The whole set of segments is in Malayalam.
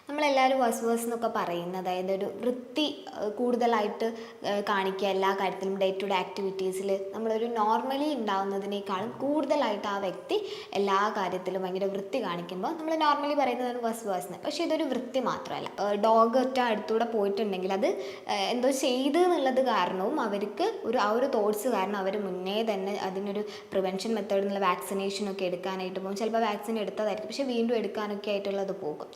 നമ്മളെല്ലാവരും വസ്വേഴ്സ് എന്നൊക്കെ പറയുന്നത് അതായത് ഒരു വൃത്തി കൂടുതലായിട്ട് കാണിക്കുക എല്ലാ കാര്യത്തിലും ഡേ ടു ഡേ ആക്ടിവിറ്റീസിൽ നമ്മളൊരു നോർമലി ഉണ്ടാവുന്നതിനേക്കാളും കൂടുതലായിട്ട് ആ വ്യക്തി എല്ലാ കാര്യത്തിലും ഭയങ്കര വൃത്തി കാണിക്കുമ്പോൾ നമ്മൾ നോർമലി പറയുന്നതാണ് വസ്വേഴ്സ് എന്ന്. പക്ഷേ ഇതൊരു വൃത്തി മാത്രമല്ല. ഡോഗ് ഒറ്റ അടുത്തൂടെ പോയിട്ടുണ്ടെങ്കിൽ അത് എന്തോ ചെയ്ത് എന്നുള്ളത് കാരണവും അവർക്ക് ആ ഒരു തോട്ട്സ് കാരണം അവർ മുന്നേ തന്നെ അതിനൊരു പ്രിവെൻഷൻ മെത്തേഡ് എന്നുള്ള വാക്സിനേഷനൊക്കെ എടുക്കാനായിട്ട് പോകും. ചിലപ്പോൾ വാക്സിൻ എടുത്തതായിരിക്കും, പക്ഷേ വീണ്ടും എടുക്കാനൊക്കെ ആയിട്ടുള്ളത് പോകും.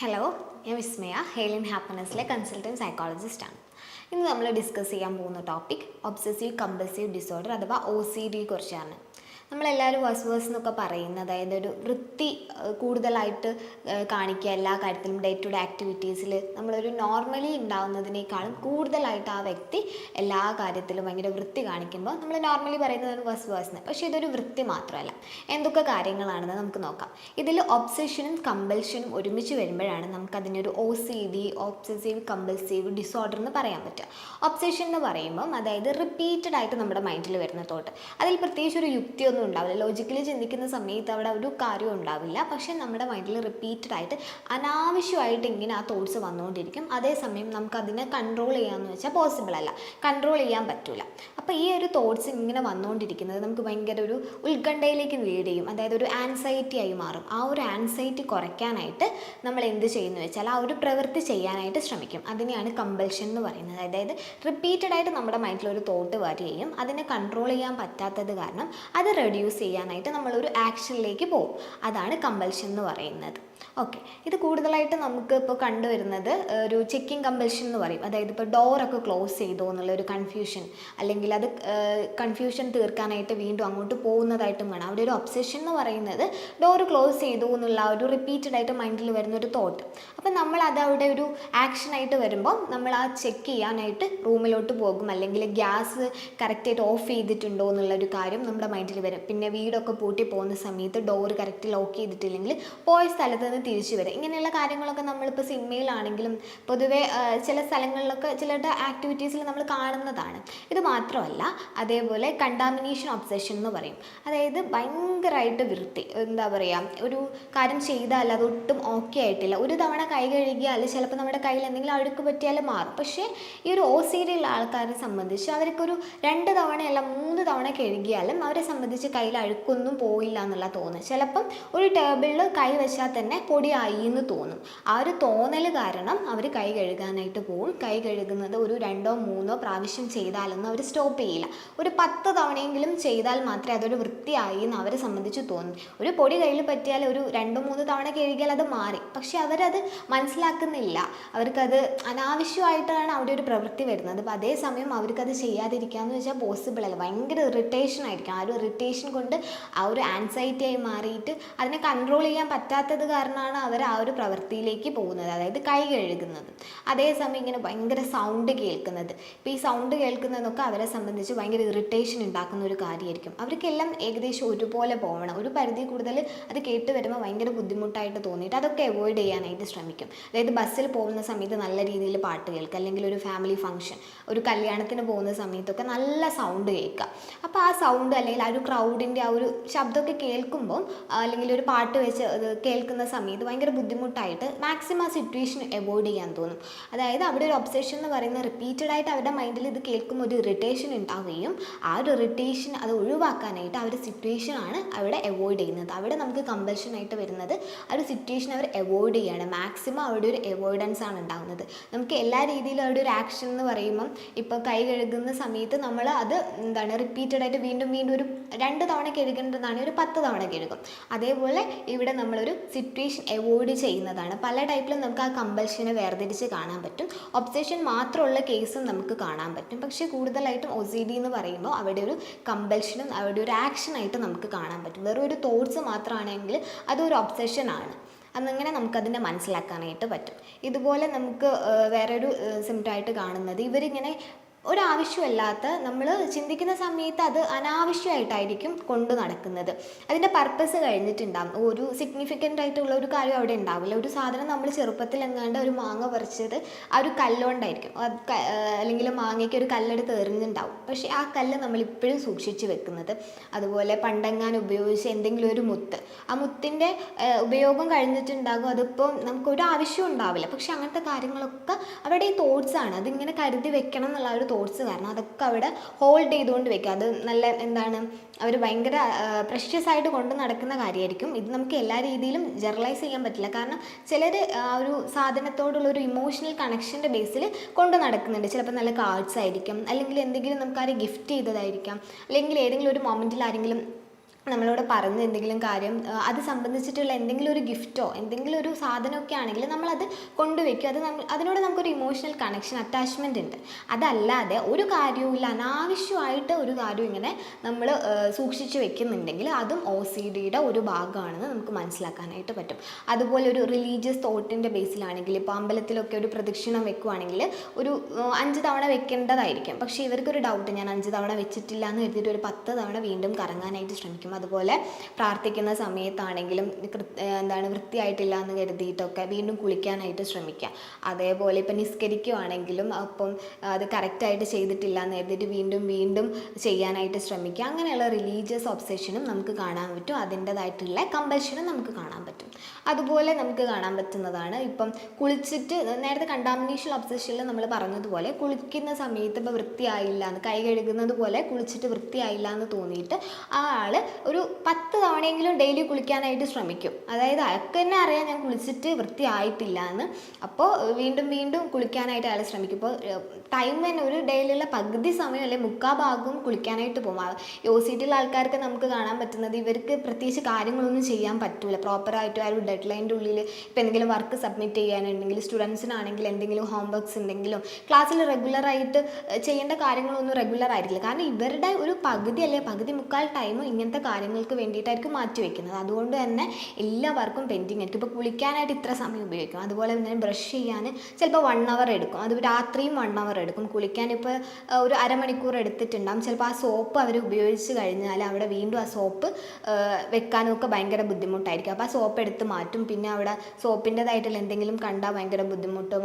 ഹലോ, ഞാൻ വിസ്മയ, ഹെയിലിൻ ഹാപ്പിനെസ്സിലെ കൺസൾട്ടൻറ്റ് സൈക്കോളജിസ്റ്റാണ്. ഇന്ന് നമ്മൾ ഡിസ്കസ് ചെയ്യാൻ പോകുന്ന ടോപ്പിക് ഒബ്സസീവ് കമ്പൾസീവ് ഡിസോർഡർ അഥവാ OCD കുറിച്ചാണ്. നമ്മളെല്ലാവരും വസ്വേഴ്സ് എന്നൊക്കെ പറയുന്നത് അതായത് ഒരു വൃത്തി കൂടുതലായിട്ട് കാണിക്കുക എല്ലാ കാര്യത്തിലും ഡേ ടു ഡേ ആക്ടിവിറ്റീസിൽ നമ്മളൊരു നോർമലി ഉണ്ടാവുന്നതിനേക്കാളും കൂടുതലായിട്ട് ആ വ്യക്തി എല്ലാ കാര്യത്തിലും ഭയങ്കര വൃത്തി കാണിക്കുമ്പോൾ നമ്മൾ നോർമലി പറയുന്നതാണ് വസ്വേഴ്സ് എന്ന്. പക്ഷേ ഇതൊരു വൃത്തി മാത്രമല്ല. എന്തൊക്കെ കാര്യങ്ങളാണെന്ന് നമുക്ക് നോക്കാം. ഇതിൽ ഒബ്സഷനും കമ്പൽഷനും ഒരുമിച്ച് വരുമ്പോഴാണ് നമുക്കതിനൊരു OCD ഒബ്സസീവ് കമ്പൾസീവ് ഡിസോർഡർ എന്ന് പറയാൻ പറ്റുക. ഒബ്സഷൻ എന്ന് പറയുമ്പം അതായത് റിപ്പീറ്റഡ് ആയിട്ട് നമ്മുടെ മൈൻഡിൽ വരുന്ന തോട്ട്, അതിൽ പ്രത്യേകിച്ച് ഒരു യുക്തിയൊന്നും ഉണ്ടാവില്ല. ലോജിക്കലി ചിന്തിക്കുന്ന സമയത്ത് അവിടെ ഒരു കാര്യം ഉണ്ടാവില്ല. പക്ഷേ നമ്മുടെ മൈൻഡിൽ റിപ്പീറ്റഡ് ആയിട്ട് അനാവശ്യമായിട്ട് ഇങ്ങനെ ആ തോട്ട്സ് വന്നുകൊണ്ടിരിക്കും. അതേസമയം നമുക്കതിനെ കൺട്രോൾ ചെയ്യാമെന്ന് വെച്ചാൽ പോസിബിൾ അല്ല, കൺട്രോൾ ചെയ്യാൻ പറ്റില്ല. അപ്പോൾ ഈ ഒരു തോട്ട്സ് ഇങ്ങനെ വന്നുകൊണ്ടിരിക്കുന്നത് നമുക്ക് ഭയങ്കര ഒരു ഉത്കണ്ഠയിലേക്ക് ലീഡ് ചെയ്യും. അതായത് ഒരു ആൻസൈറ്റി ആയി മാറും. ആ ഒരു ആൻസൈറ്റി കുറയ്ക്കാനായിട്ട് നമ്മൾ എന്ത് ചെയ്യുന്നു വെച്ചാൽ ആ ഒരു പ്രവൃത്തി ചെയ്യാനായിട്ട് ശ്രമിക്കും. അതിനെയാണ് കമ്പൽഷൻ എന്ന് പറയുന്നത്. അതായത് റിപ്പീറ്റഡ് ആയിട്ട് നമ്മുടെ മൈൻഡിൽ ഒരു തോട്ട് വരികയും അതിനെ കൺട്രോൾ ചെയ്യാൻ പറ്റാത്തത് കാരണം അത് റെഡ്യൂസ് ചെയ്യാനായിട്ട് നമ്മളൊരു ആക്ഷനിലേക്ക് പോകും. അതാണ് കമ്പൽഷൻ എന്ന് പറയുന്നത്. ഓക്കെ, ഇത് കൂടുതലായിട്ട് നമുക്ക് ഇപ്പോൾ കണ്ടുവരുന്നത് ഒരു ചെക്കിങ് കമ്പൽഷൻ എന്ന് പറയും. അതായത് ഇപ്പോൾ ഡോറൊക്കെ ക്ലോസ് ചെയ്തോ എന്നുള്ളൊരു കൺഫ്യൂഷൻ, അല്ലെങ്കിൽ അത് കൺഫ്യൂഷൻ തീർക്കാനായിട്ട് വീണ്ടും അങ്ങോട്ട് പോകുന്നതായിട്ടും വേണം. അവിടെ ഒരു ഒബ്സഷൻ എന്ന് പറയുന്നത് ഡോറ് ക്ലോസ് ചെയ്തു എന്നുള്ള ഒരു റിപ്പീറ്റഡ് ആയിട്ട് മൈൻഡിൽ വരുന്നൊരു തോട്ട്. അപ്പം നമ്മൾ അതവിടെ ഒരു ആക്ഷനായിട്ട് വരുമ്പോൾ നമ്മൾ ആ ചെക്ക് ചെയ്യാനായിട്ട് റൂമിലോട്ട് പോകും, അല്ലെങ്കിൽ ഗ്യാസ് കറക്റ്റായിട്ട് ഓഫ് ചെയ്തിട്ടുണ്ടോ എന്നുള്ളൊരു കാര്യം നമ്മുടെ മൈൻഡിൽ വരും. പിന്നെ വീടൊക്കെ പൂട്ടി പോകുന്ന സമയത്ത് ഡോറ് കറക്റ്റ് ലോക്ക് ചെയ്തിട്ടില്ലെങ്കിൽ പോയ സ്ഥലത്ത് നിന്ന് തിരിച്ചു വരും. ഇങ്ങനെയുള്ള കാര്യങ്ങളൊക്കെ നമ്മളിപ്പോൾ സിനിമയിലാണെങ്കിലും പൊതുവെ ചില സ്ഥലങ്ങളിലൊക്കെ ചിലരുടെ ആക്ടിവിറ്റീസിൽ നമ്മൾ കാണുന്നതാണ്. ഇത് മാത്രമല്ല, അതേപോലെ കണ്ടാമിനേഷൻ ഒബ്സഷൻ എന്ന് പറയും. അതായത് ഭയങ്കരമായിട്ട് വൃത്തി, എന്താ പറയുക, ഒരു കാര്യം ചെയ്താൽ അതൊട്ടും ഓക്കെ ആയിട്ടില്ല. ഒരു തവണ കൈ കഴുകിയാൽ ചിലപ്പോൾ നമ്മുടെ കയ്യിൽ എന്തെങ്കിലും അഴുക്ക് പറ്റിയാൽ മാറും. പക്ഷേ ഈ ഒരു OCD ഉള്ള ആൾക്കാരെ സംബന്ധിച്ച് അവർക്കൊരു 2 തവണയല്ല 3 തവണ കഴുകിയാലും അവരെ സംബന്ധിച്ച് കയ്യിൽ അഴുക്കൊന്നും പോയില്ല എന്നുള്ള തോന്നുന്നു. ചിലപ്പം ഒരു ടേബിളിൽ കൈ വെച്ചാൽ തന്നെ പൊടിയായി എന്ന് തോന്നും. ആ ഒരു തോന്നൽ കാരണം അവർ കൈ കഴുകാനായിട്ട് പോകും. കൈ കഴുകുന്നത് ഒരു 2 3 പ്രാവശ്യം ചെയ്താലൊന്നും അവർ സ്റ്റോപ്പ് ചെയ്യില്ല. ഒരു 10 തവണയെങ്കിലും ചെയ്താൽ മാത്രമേ അതൊരു വൃത്തിയായി എന്ന് അവരെ സംബന്ധിച്ച് തോന്നും. ഒരു പൊടി കയ്യിൽ പറ്റിയാൽ ഒരു 2 3 തവണ കഴുകിയാൽ അത് മാറി. പക്ഷെ അവരത് മനസ്സിലാക്കുന്നില്ല. അവർക്കത് അനാവശ്യമായിട്ടാണ് അവിടെ ഒരു പ്രവൃത്തി വരുന്നത്. അപ്പോൾ അതേസമയം അവർക്കത് ചെയ്യാതിരിക്കാമെന്ന് വെച്ചാൽ പോസിബിൾ അല്ല. ഭയങ്കര ഇറിറ്റേഷൻ ആയിരിക്കും. ആ ഒരു ഇറിറ്റേഷൻ കൊണ്ട് ആ ഒരു ആൻസൈറ്റി ആയി മാറിയിട്ട് അതിനെ കൺട്രോൾ ചെയ്യാൻ പറ്റാത്തത് കാരണമാണ് അവർ ആ ഒരു പ്രവൃത്തിയിലേക്ക് പോകുന്നത്, അതായത് കൈ കഴുകുന്നത്. അതേസമയം ഇങ്ങനെ ഭയങ്കര സൗണ്ട് കേൾക്കുന്നത്, ഇപ്പോൾ ഈ സൗണ്ട് കേൾക്കുന്നതൊക്കെ അവരെ സംബന്ധിച്ച് ഭയങ്കര ഇറിറ്റേഷൻ ഉണ്ടാക്കുന്ന ഒരു കാര്യമായിരിക്കും. അവർക്കെല്ലാം ഏകദേശം ഒരുപോലെ പോകണം. ഒരു പരിധി കൂടുതൽ അത് കേട്ട് വരുമ്പോൾ ഭയങ്കര ബുദ്ധിമുട്ടായിട്ട് തോന്നിയിട്ട് അതൊക്കെ അവോയ്ഡ് ചെയ്യാനായിട്ട് ശ്രമിക്കും. അതായത് ബസ്സിൽ പോകുന്ന സമയത്ത് നല്ല രീതിയിൽ പാട്ട് കേൾക്കുക, അല്ലെങ്കിൽ ഒരു ഫാമിലി ഫംഗ്ഷൻ, ഒരു കല്യാണത്തിന് പോകുന്ന സമയത്തൊക്കെ നല്ല സൗണ്ട് കേൾക്കുക. അപ്പോൾ ആ സൗണ്ട് അല്ലെങ്കിൽ ആ ഒരു ക്രൗഡിൻ്റെ ആ ഒരു ശബ്ദമൊക്കെ കേൾക്കുമ്പോൾ, അല്ലെങ്കിൽ ഒരു പാട്ട് വെച്ച് കേൾക്കുന്ന സമയത്ത് ഭയങ്കര ബുദ്ധിമുട്ടായിട്ട് മാക്സിമം ആ സിറ്റുവേഷൻ അവോയ്ഡ് ചെയ്യാൻ തോന്നും. അതായത് അവിടെ ഒരു ഒബ്സഷൻ എന്ന് പറയുന്നത് റിപ്പീറ്റഡ് ആയിട്ട് അവരുടെ മൈൻഡിൽ ഇത് കേൾക്കുമ്പോൾ ഒരു ഇറിറ്റേഷൻ ഉണ്ടാവുകയും ആ ഒരു ഇറിറ്റേഷൻ അത് ഒഴിവാക്കാനായിട്ട് ആ ഒരു സിറ്റുവേഷനാണ് അവിടെ അവോയ്ഡ് ചെയ്യുന്നത്. അവിടെ നമുക്ക് കമ്പൽഷനായിട്ട് വരുന്നത് ആ ഒരു സിറ്റുവേഷൻ അവർ അവോയ്ഡ് ചെയ്യുകയാണ്. മാക്സിമം അവിടെ ഒരു അവോയ്ഡൻസ് ആണ് ഉണ്ടാകുന്നത്. നമുക്ക് എല്ലാ രീതിയിലും അവിടെ ഒരു ആക്ഷൻ എന്ന് പറയുമ്പം ഇപ്പോൾ കൈ കഴുകുന്ന സമയത്ത് നമ്മൾ അത് എന്താണ് റിപ്പീറ്റഡ് ആയിട്ട് വീണ്ടും വീണ്ടും ഒരു 2 തവണ കഴുകേണ്ടതാണ്, ഒരു 10 തവണ കഴുകും. അതേപോലെ ഇവിടെ നമ്മളൊരു സിറ്റുവേഷൻ അവോയ്ഡ് ചെയ്യുന്നതാണ്. പല ടൈപ്പിലും നമുക്ക് ആ കമ്പൽഷനെ വേർതിരിച്ച് കാണാൻ പറ്റും. ഒബ്സഷൻ മാത്രമുള്ള കേസും നമുക്ക് കാണാൻ പറ്റും. പക്ഷേ കൂടുതലായിട്ടും OCD എന്ന് പറയുമ്പോൾ അവിടെ ഒരു കമ്പൽഷനും അവിടെ ഒരു ആക്ഷനായിട്ട് നമുക്ക് കാണാൻ പറ്റും. വെറും ഒരു തോട്ട്സ് മാത്രമാണെങ്കിൽ അതൊരു ഒബ്സഷനാണ്. അന്നങ്ങനെ നമുക്കതിനെ മനസ്സിലാക്കാനായിട്ട് പറ്റും. ഇതുപോലെ നമുക്ക് വേറൊരു സിംറ്റമായിട്ട് കാണുന്നത്, ഇവരിങ്ങനെ ഒരാവശ്യമല്ലാത്ത നമ്മൾ ചിന്തിക്കുന്ന സമയത്ത് അത് അനാവശ്യമായിട്ടായിരിക്കും കൊണ്ട് നടക്കുന്നത്. അതിൻ്റെ പർപ്പസ് കഴിഞ്ഞിട്ടുണ്ടാകും. ഒരു സിഗ്നിഫിക്കൻ്റ് ആയിട്ടുള്ള ഒരു കാര്യം അവിടെ ഉണ്ടാവില്ല. ഒരു സാധനം നമ്മൾ ചെറുപ്പത്തിൽ എങ്ങാണ്ട് ഒരു മാങ്ങ പറിച്ചത് ആ ഒരു കല്ലുകൊണ്ടായിരിക്കും, അല്ലെങ്കിൽ മാങ്ങയ്ക്ക് ഒരു കല്ലെടുത്ത് എറിഞ്ഞിട്ടുണ്ടാവും. പക്ഷേ ആ കല്ല് നമ്മളിപ്പോഴും സൂക്ഷിച്ച് വെക്കുന്നത്. അതുപോലെ പണ്ടെങ്ങാൻ ഉപയോഗിച്ച എന്തെങ്കിലും ഒരു മുത്ത്, ആ മുത്തിൻ്റെ ഉപയോഗം കഴിഞ്ഞിട്ടുണ്ടാകും, അതിപ്പോൾ നമുക്കൊരു ആവശ്യം ഉണ്ടാവില്ല. പക്ഷെ അങ്ങനത്തെ കാര്യങ്ങളൊക്കെ അവിടെ ഈ തോട്ട്സാണ്. അതിങ്ങനെ കരുതി വെക്കണം എന്നുള്ള ഒരു തോട്ട്സ് കാരണം അതൊക്കെ അവിടെ ഹോൾഡ് ചെയ്തുകൊണ്ട് വെക്കുക. അത് നല്ല എന്താണ്, അവർ ഭയങ്കര പ്രഷ്യസ് ആയിട്ട് കൊണ്ട് നടക്കുന്ന കാര്യമായിരിക്കും. ഇത് നമുക്ക് എല്ലാ രീതിയിലും ജനറലൈസ് ചെയ്യാൻ പറ്റില്ല. കാരണം ചിലർ ആ ഒരു സാധനത്തോടുള്ള ഒരു ഇമോഷണൽ കണക്ഷൻ്റെ ബേസിൽ കൊണ്ട് നടക്കുന്നുണ്ട്. ചിലപ്പോൾ നല്ല കാർഡ്സ് ആയിരിക്കും, അല്ലെങ്കിൽ എന്തെങ്കിലും നമുക്കാരെ ഗിഫ്റ്റ് ചെയ്തതായിരിക്കാം, അല്ലെങ്കിൽ ഏതെങ്കിലും ഒരു മൊമെൻറ്റിൽ ആരെങ്കിലും നമ്മളോട് പറഞ്ഞ എന്തെങ്കിലും കാര്യം അത് സംബന്ധിച്ചിട്ടുള്ള എന്തെങ്കിലും ഒരു ഗിഫ്റ്റോ എന്തെങ്കിലും ഒരു സാധനമൊക്കെ ആണെങ്കിൽ നമ്മളത് കൊണ്ടുവയ്ക്കും. അത് അതിനോട് നമുക്കൊരു ഇമോഷണൽ കണക്ഷൻ, അറ്റാച്ച്മെൻ്റ് ഉണ്ട്. അതല്ലാതെ ഒരു കാര്യവും ഇല്ല, അനാവശ്യമായിട്ട് ഒരു കാര്യം ഇങ്ങനെ നമ്മൾ സൂക്ഷിച്ച് വെക്കുന്നുണ്ടെങ്കിൽ അതും OCDയുടെ ഒരു ഭാഗമാണെന്ന് നമുക്ക് മനസ്സിലാക്കാനായിട്ട് പറ്റും. അതുപോലെ ഒരു റിലീജിയസ് തോട്ടിൻ്റെ ബേസിലാണെങ്കിൽ ഇപ്പോൾ അമ്പലത്തിലൊക്കെ ഒരു പ്രദക്ഷിണം വെക്കുവാണെങ്കിൽ ഒരു 5 തവണ വെക്കേണ്ടതായിരിക്കും. പക്ഷേ ഇവർക്കൊരു ഡൗട്ട്, ഞാൻ 5 തവണ വെച്ചിട്ടില്ല എന്ന് കരുതിയിട്ട് ഒരു 10 തവണ വീണ്ടും കറങ്ങാനായിട്ട് ശ്രമിക്കും. അതുപോലെ പ്രാർത്ഥിക്കുന്ന സമയത്താണെങ്കിലും വൃത്തിയായിട്ടില്ല എന്ന് കരുതിയിട്ടൊക്കെ വീണ്ടും കുളിക്കാനായിട്ട് ശ്രമിക്കുക. അതേപോലെ ഇപ്പം നിസ്കരിക്കുവാണെങ്കിലും അപ്പം അത് കറക്റ്റായിട്ട് ചെയ്തിട്ടില്ല എന്ന് കരുതിയിട്ട് വീണ്ടും വീണ്ടും ചെയ്യാനായിട്ട് ശ്രമിക്കുക. അങ്ങനെയുള്ള റിലീജിയസ് ഒബ്സെഷനും നമുക്ക് കാണാൻ പറ്റും. അതിൻ്റേതായിട്ടുള്ള കമ്പൽഷനും നമുക്ക് കാണാൻ പറ്റും. അതുപോലെ നമുക്ക് കാണാൻ പറ്റുന്നതാണ് ഇപ്പം കുളിച്ചിട്ട്, നേരത്തെ കണ്ടാമിനേഷൻ ഒബ്സെഷനിൽ നമ്മൾ പറഞ്ഞതുപോലെ കുളിക്കുന്ന സമയത്ത് ഇപ്പോൾ വൃത്തിയായില്ല എന്ന്, കൈ കഴുകുന്നത് പോലെ കുളിച്ചിട്ട് വൃത്തിയായില്ല എന്ന് തോന്നിയിട്ട് ആ ആൾ ഒരു 10 തവണയെങ്കിലും ഡെയിലി കുളിക്കാനായിട്ട് ശ്രമിക്കും. അതായത് അയാൾക്ക് തന്നെ അറിയാം ഞാൻ കുളിച്ചിട്ട് വൃത്തിയായിട്ടില്ല എന്ന്. അപ്പോൾ വീണ്ടും വീണ്ടും കുളിക്കാനായിട്ട് അയാൾ ശ്രമിക്കും. ഇപ്പോൾ ടൈം തന്നെ ഒരു ഡെയിലുള്ള പകുതി സമയം അല്ലെങ്കിൽ 3/4 ഭാഗവും കുളിക്കാനായിട്ട് പോകും. OCDയുള്ള ആൾക്കാർക്ക് നമുക്ക് കാണാൻ പറ്റുന്നത് ഇവർക്ക് പ്രത്യേകിച്ച് കാര്യങ്ങളൊന്നും ചെയ്യാൻ പറ്റില്ല. പ്രോപ്പറായിട്ട് ആ ഒരു ഡെഡ് ലൈൻ്റെ ഉള്ളിൽ ഇപ്പോൾ എന്തെങ്കിലും വർക്ക് സബ്മിറ്റ് ചെയ്യാനുണ്ടെങ്കിൽ, സ്റ്റുഡൻസിനാണെങ്കിൽ എന്തെങ്കിലും ഹോംവർക്ക്സ് ഉണ്ടെങ്കിലും ക്ലാസ്സിൽ റെഗുലറായിട്ട് ചെയ്യേണ്ട കാര്യങ്ങളൊന്നും റെഗുലർ ആയിരിക്കില്ല. കാരണം ഇവരുടെ ഒരു പകുതി അല്ലെങ്കിൽ പകുതി 3/4 ടൈമും ഇങ്ങനത്തെ കാര്യങ്ങൾക്ക് വേണ്ടിയിട്ടായിരിക്കും മാറ്റി വയ്ക്കുന്നത്. അതുകൊണ്ട് തന്നെ എല്ലാ വർക്കും പെൻഡിങ് ആയിരിക്കും. ഇപ്പോൾ കുളിക്കാനായിട്ട് ഇത്ര സമയം ഉപയോഗിക്കും. അതുപോലെ തന്നെ ബ്രഷ് ചെയ്യാൻ ചിലപ്പോൾ 1 അവർ എടുക്കും. അത് രാത്രിയും 1 അവർ എടുക്കും. കുളിക്കാൻ ഇപ്പോൾ ഒരു അരമണിക്കൂർ എടുത്തിട്ടുണ്ടാകും. ചിലപ്പോൾ ആ സോപ്പ് അവർ ഉപയോഗിച്ച് കഴിഞ്ഞാൽ അവിടെ വീണ്ടും ആ സോപ്പ് വെക്കാനൊക്കെ ഭയങ്കര ബുദ്ധിമുട്ടായിരിക്കും. അപ്പോൾ ആ സോപ്പ് എടുത്ത് മാറ്റും. പിന്നെ അവിടെ സോപ്പിൻ്റെതായിട്ടുള്ള എന്തെങ്കിലും കണ്ടാൽ ഭയങ്കര ബുദ്ധിമുട്ട്.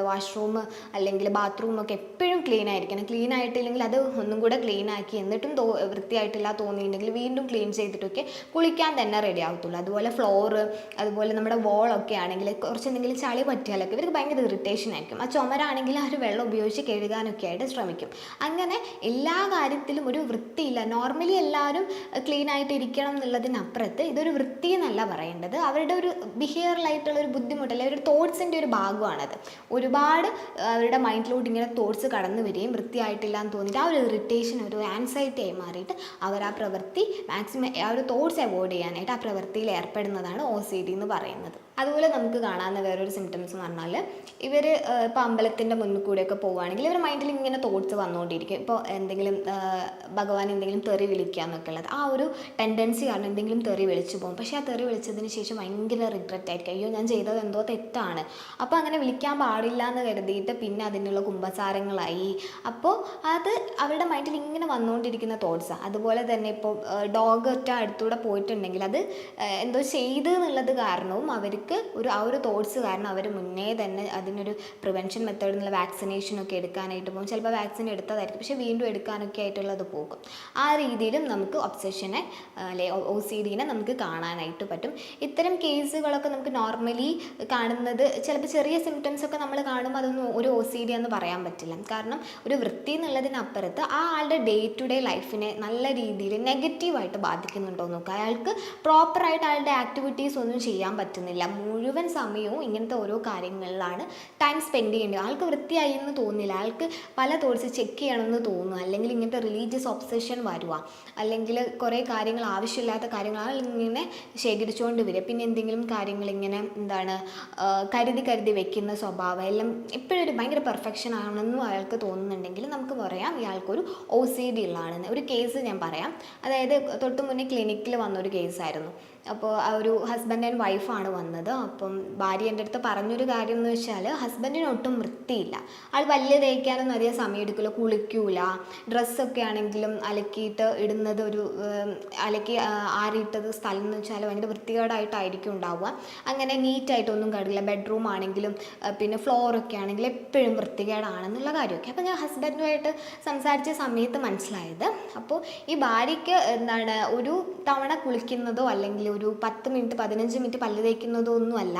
വാഷ്റൂം അല്ലെങ്കിൽ ബാത്റൂമൊക്കെ എപ്പോഴും ക്ലീൻ ആയിരിക്കണം. ക്ലീൻ ആയിട്ടില്ലെങ്കിൽ അത് ഒന്നും കൂടെ ക്ലീൻ ആക്കി എന്നിട്ടും വൃത്തിയായിട്ടില്ല തോന്നിയിട്ടുണ്ടെങ്കിൽ വീണ്ടും ക്ലീൻ ചെയ്തിട്ടൊക്കെ കുളിക്കാൻ തന്നെ റെഡി ആവത്തുള്ളൂ. അതുപോലെ ഫ്ലോറ്, അതുപോലെ നമ്മുടെ വോളൊക്കെ ആണെങ്കിൽ കുറച്ച് എന്തെങ്കിലും ചളി പറ്റിയാലൊക്കെ ഇവർക്ക് ഭയങ്കര ഇറിറ്റേഷൻ ആയിരിക്കും. ആ ചുമരാണെങ്കിൽ ആ ഒരു വെള്ളം ഉപയോഗിച്ച് കഴുകാനൊക്കെ ആയിട്ട് ശ്രമിക്കും. അങ്ങനെ എല്ലാ കാര്യത്തിലും ഒരു വൃത്തിയില്ല. നോർമലി എല്ലാവരും ക്ലീൻ ആയിട്ട് ഇരിക്കണം എന്നുള്ളതിനപ്പുറത്ത് ഇതൊരു വൃത്തി എന്നല്ല പറയേണ്ടത്, അവരുടെ ഒരു ബിഹേവിയറലായിട്ടുള്ള ഒരു ബുദ്ധിമുട്ട് അല്ലെങ്കിൽ ഒരു തോട്ട്സിൻ്റെ ഒരു ഭാഗമാണത്. ഒരുപാട് അവരുടെ മൈൻഡിലോട്ട് ഇങ്ങനെ തോട്ട്സ് കടന്നു വരികയും വൃത്തിയായിട്ടില്ല എന്ന് തോന്നിയിട്ട് ആ ഒരു ഇറിറ്റേഷൻ ഒരു ആൻസൈറ്റി ആയി മാറിയിട്ട് അവർ ആ പ്രവൃത്തി മാക്സിമം ആ ഒരു തോട്ട്സ് അവോയ്ഡ് ചെയ്യാനായിട്ട് ആ പ്രവൃത്തിയിൽ ഏർപ്പെടുന്നതാണ് OCD എന്ന് പറയുന്നത്. അതുപോലെ നമുക്ക് കാണാവുന്ന വേറൊരു സിംറ്റംസ് എന്ന് പറഞ്ഞാൽ ഇവർ ഇപ്പോൾ അമ്പലത്തിൻ്റെ മുന്നിൽ കൂടെയൊക്കെ പോവുകയാണെങ്കിൽ ഇവരുടെ മൈൻഡിൽ ഇങ്ങനെ തോട്ട്സ് വന്നുകൊണ്ടിരിക്കും. ഇപ്പോൾ എന്തെങ്കിലും ഭഗവാൻ എന്തെങ്കിലും തെറി വിളിക്കുക എന്നൊക്കെ ഉള്ളത്, ആ ഒരു ടെൻഡൻസി കാരണം എന്തെങ്കിലും തെറി വിളിച്ചു പോകും. പക്ഷേ ആ തെറി വിളിച്ചതിന് ശേഷം ഭയങ്കര റിഗ്രറ്റ് ആയിരിക്കും. അയ്യോ ഞാൻ ചെയ്തത് എന്തോ തെറ്റാണ്, അപ്പോൾ അങ്ങനെ വിളിക്കാൻ പാടില്ല എന്ന് കരുതിയിട്ട് പിന്നെ അതിനുള്ള കുമ്പസാരങ്ങളായി. അപ്പോൾ അത് അവരുടെ മൈൻഡിൽ ഇങ്ങനെ വന്നുകൊണ്ടിരിക്കുന്ന തോട്ട്സാണ്. അതുപോലെ തന്നെ ഇപ്പോൾ ഡോഗ് ഒറ്റ അടുത്തൂടെ പോയിട്ടുണ്ടെങ്കിൽ അത് എന്തോ ചെയ്ത് എന്നുള്ളത് കാരണവും അവർക്ക് ആ ഒരു തോട്ട്സ് കാരണം അവർ മുന്നേ തന്നെ അതിനൊരു പ്രിവെൻഷൻ മെത്തേഡ് എന്നുള്ള വാക്സിനേഷനൊക്കെ എടുക്കാനായിട്ട് പോകും. ചിലപ്പോൾ വാക്സിൻ എടുത്തതായിരിക്കും, പക്ഷേ വീണ്ടും എടുക്കാനൊക്കെ ആയിട്ടുള്ളത് പോകും. ആ രീതിയിലും നമുക്ക് ഒബ്സെഷനെ അല്ലെ OCDനെ നമുക്ക് കാണാനായിട്ട് പറ്റും. ഇത്തരം കേസുകളൊക്കെ നമുക്ക് നോർമലി കാണുന്നത് ചിലപ്പോൾ ചെറിയ സിംറ്റംസ് ഒക്കെ നമ്മൾ കാണുമ്പോൾ അതൊന്നും ഒരു OCD എന്ന് പറയാൻ പറ്റില്ല. കാരണം ഒരു വൃത്തി എന്നുള്ളതിനപ്പുറത്ത് ആ ആളുടെ ഡേ ടു ഡേ ലൈഫിനെ നല്ല രീതിയിൽ നെഗറ്റീവായിട്ട് ബാധിക്കുന്നുണ്ടോ നോക്കുക. അയാൾക്ക് പ്രോപ്പറായിട്ട് അയാളുടെ ആക്ടിവിറ്റീസ് ഒന്നും ചെയ്യാൻ പറ്റുന്നില്ല. മുഴുവൻ സമയവും ഇങ്ങനത്തെ ഓരോ കാര്യങ്ങളിലാണ് ടൈം സ്പെൻഡ് ചെയ്യേണ്ടത്. ആൾക്ക് വൃത്തിയായി എന്ന് തോന്നില്ല, അയാൾക്ക് പല തോട്ട്സ് ചെക്ക് ചെയ്യണമെന്ന് തോന്നുക, അല്ലെങ്കിൽ ഇങ്ങനത്തെ റിലീജിയസ് ഒബ്സെഷൻ വരുക, അല്ലെങ്കിൽ കുറേ കാര്യങ്ങൾ ആവശ്യമില്ലാത്ത കാര്യങ്ങൾ ഇങ്ങനെ ശേഖരിച്ചുകൊണ്ട് വരിക. പിന്നെ എന്തെങ്കിലും കാര്യങ്ങൾ ഇങ്ങനെ കരുതി വെക്കുന്ന സ്വഭാവം എല്ലാം എപ്പോഴും ഒരു ഭയങ്കര പെർഫെക്ഷൻ ആണെന്നും അയാൾക്ക് തോന്നുന്നുണ്ടെങ്കിൽ നമുക്ക് പറയാം ഇയാൾക്കൊരു OCD ഉള്ളതാണെന്ന്. ഒരു കേസ് ഞാൻ പറയാം. അതായത് തൊട്ട് മുന്നേ ക്ലിനിക്കിൽ വന്നൊരു കേസായിരുന്നു. അപ്പോൾ ആ ഒരു ഹസ്ബൻഡ് ആൻഡ് വൈഫാണ് വന്നത്. അപ്പം ഭാര്യ എൻ്റെ അടുത്ത് പറഞ്ഞൊരു കാര്യം എന്ന് വെച്ചാൽ ഹസ്ബൻഡിന് ഒട്ടും വൃത്തിയില്ല. ആൾ വലിയ തേക്കാനൊന്നും അധികം സമയം എടുക്കില്ല, കുളിക്കൂല, ഡ്രസ്സൊക്കെ ആണെങ്കിലും അലക്കിയിട്ട് ഇടുന്നത് അലക്കി ആറിയിട്ടത് സ്ഥലം എന്ന് വെച്ചാൽ ഭയങ്കര വൃത്തികേടായിട്ടായിരിക്കും ഉണ്ടാവുക. അങ്ങനെ നീറ്റായിട്ടൊന്നും കണ്ടില്ല. ബെഡ്റൂം ആണെങ്കിലും പിന്നെ ഫ്ലോറൊക്കെ ആണെങ്കിലും എപ്പോഴും വൃത്തികേടാണെന്നുള്ള കാര്യമൊക്കെ. അപ്പോൾ ഞാൻ ഹസ്ബൻഡുമായിട്ട് സംസാരിച്ച സമയത്ത് മനസ്സിലായത്, അപ്പോൾ ഈ ഭാര്യയ്ക്ക് എന്താണ് ഒരു തവണ കുളിക്കുന്നതോ അല്ലെങ്കിൽ ഒരു 10 മിനിറ്റ് 15 മിനിറ്റ് പല്ല് തേക്കുന്നതോ ഒന്നുമല്ല.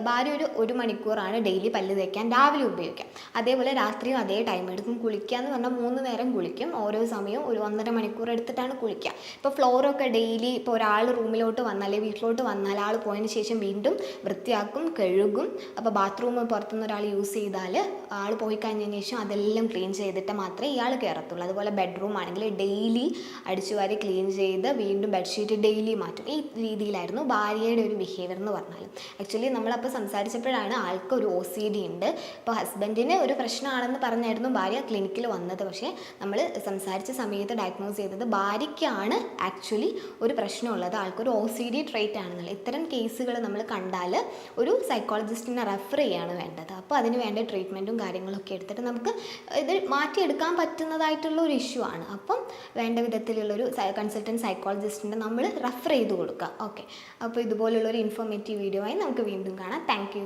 ഭാര്യ ഒരു മണിക്കൂറാണ് ഡെയിലി പല്ല് തേക്കാൻ രാവിലെ ഉപയോഗിക്കുക. അതേപോലെ രാത്രിയും അതേ ടൈം എടുക്കും. കുളിക്കുക എന്ന് പറഞ്ഞാൽ 3 നേരം കുളിക്കും. ഓരോ സമയവും ഒരു 1.5 മണിക്കൂർ എടുത്തിട്ടാണ് കുളിക്കുക. ഇപ്പോൾ ഫ്ലോറൊക്കെ ഡെയിലി ഇപ്പോൾ ഒരാൾ റൂമിലോട്ട് വന്നാൽ വീട്ടിലോട്ട് വന്നാൽ ആൾ പോയതിന് ശേഷം വീണ്ടും വൃത്തിയാക്കും, കഴുകും. അപ്പോൾ ബാത്റൂം പുറത്തുനിന്ന് ഒരാൾ യൂസ് ചെയ്താൽ ആൾ പോയി കഴിഞ്ഞതിന് ശേഷം അതെല്ലാം ക്ലീൻ ചെയ്തിട്ട് മാത്രമേ ഇയാൾ കയറത്തുള്ളൂ. അതുപോലെ ബെഡ്റൂം ആണെങ്കിൽ ഡെയിലി അടിച്ചുവാരി ക്ലീൻ ചെയ്ത് വീണ്ടും ബെഡ്ഷീറ്റ് ഡെയിലി മാറ്റും. ഈ രീതിയിലായിരുന്നു ഭാര്യയുടെ ഒരു ബിഹേവിയർ എന്ന് പറഞ്ഞാൽ. ആക്ച്വലി നമ്മളപ്പോൾ സംസാരിച്ചപ്പോഴാണ് ആൾക്ക് ഒരു OCD ഉണ്ട്. ഇപ്പോൾ ഹസ്ബൻഡിന് ഒരു പ്രശ്നമാണെന്ന് പറഞ്ഞായിരുന്നു ഭാര്യ ക്ലിനിക്കിൽ വന്നത്. പക്ഷേ നമ്മൾ സംസാരിച്ച സമയത്ത് ഡയഗ്നോസ് ചെയ്തത് ഭാര്യയ്ക്കാണ് ആക്ച്വലി ഒരു പ്രശ്നമുള്ളത്, ആൾക്കൊരു OCD ട്രേറ്റ് ആണെന്നുള്ളത്. ഇത്തരം കേസുകൾ നമ്മൾ കണ്ടാൽ ഒരു സൈക്കോളജിസ്റ്റിനെ റെഫർ ചെയ്യാണ് വേണ്ടത്. അപ്പോൾ അതിന് വേണ്ട ട്രീറ്റ്മെൻറ്റും കാര്യങ്ങളൊക്കെ എടുത്തിട്ട് നമുക്ക് ഇത് മാറ്റിയെടുക്കാൻ പറ്റുന്നതായിട്ടുള്ള ഒരു ഇഷ്യൂ ആണ്. അപ്പം വേണ്ട വിധത്തിലുള്ളൊരു കൺസൾട്ടൻറ്റ് സൈക്കോളജിസ്റ്റിനെ നമ്മൾ റെഫർ ചെയ്ത് കൊടുക്കുക. ഓക്കെ, അപ്പോൾ ഇതുപോലുള്ളൊരു ഇൻഫോർമേറ്റീവ് വീഡിയോ ആയി നമുക്ക് വീണ്ടും കാണാം. Thank you.